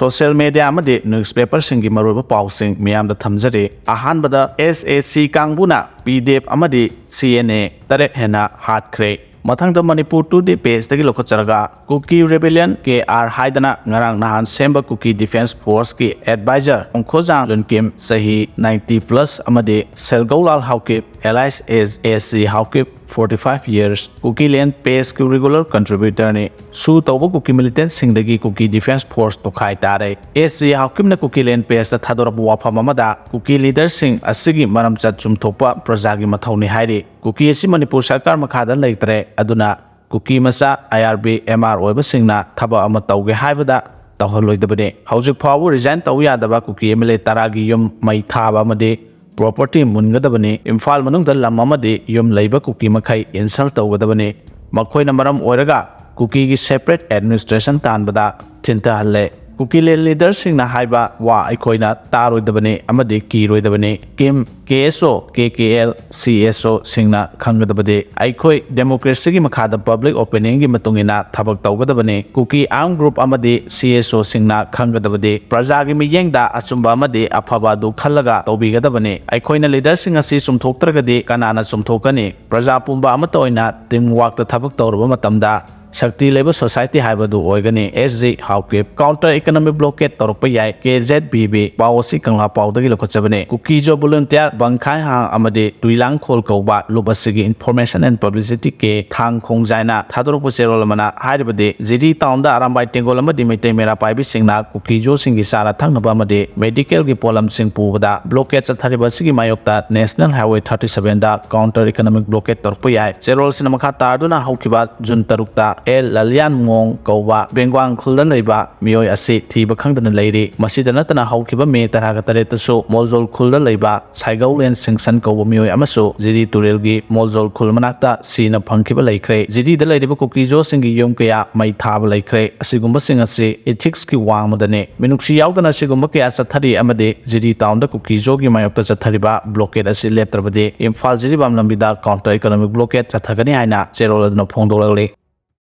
social media amadi newspaper singi maruba pausing miyamda thamjari ahanbada SAC kangbuna PDF amadi CNA tare hena hatkre mathangda Manipur to the page dagi lokhacharaga Kuki rebellion KR haidana ngarang nahan semba Kuki defense force ki advisor ongkhojang lunkim sahi 90 plus amadi Selgaulal haukip allies is SC haukip 45 years Kuki land page ki regular contributor ne su tawba Kuki militant singdagi Kuki defense force to khai tare SC haukip na Kuki land page ta thadorab wafam amada Kuki leader sing asigi maram chat chumthokpa prajagi mathawni hairi Kuki asi Manipur sarkar makhada leitre aduna Kuki masa IRB MR oiba singna thaba ama tawge haibada tawhaloidabane haujuk phawu resign taw yadaba Kuki MLA taragi yum mai thaba amade property mungadabane Imphal manungda lam amade yum leiba Kuki makhai insult tawgadabane makhoina maram oiraga Kuki gi separate administration tanbada chinta halle Kuki leader singna haiba wa aikoina taroidabane amade kiroidabane kim KSO KKL CSO singna khangadabade aikoi democracy gi makhada public opinion gi matungina thabak tawgadabane Kuki arm group amade CSO singna khangadabade praja gi miyengda achumba amade afaba du khallaga tawbigadabane aikoina leader sing asi sumthoktragadi kanana sumthokani praja pumba amata oina teamwork ta thabak tawraba matamda Shakti Labor Society haibadu oigani SG haukip counter economic blockade torpa yai KZBB policy kangla pawdagi lokachabane Kuki jo volunteer bangkhai hang amade tuilang khol kauba lubasigi information and publicity ke thang khongjaina thadorpu serol mana haibade jiri town da arambai tengol amadi meitai mera paibi singna Kuki jo singi sara thangnaba amade medical gi polam sing pubada blockade chathariba sigi mayokta National Highway 37 da counter economic blockade torpa yai serol sinama kha tarduna haukiba June 3 El Lalian Mong Kauba Bengwang Khuldan Leiba Mioi Asi Thiba Khangdana Lady Masidana Tana Haukiba Me Taragatare so Molzol Khulda Leiba Saigaul and Singsan Kauba Mioi Amaso Ziri Turelgi Molzol Khulmanakta Sina Punkiba Laikre Ziri the Lady Kukijo Singi Yomkaya Mai Taba Laikre Asigumba Singasi Ethics Ki Wangmadane Minuksi Yautana Sigumba Kaya Sathari Amade Ziri Town the Kukijo Gi Mayopta Sathariba Blockade Asi Letrabade Imphal Ziri Bam Lambida Counter Economic Blockade Sathagani Haina Cherola no Pondole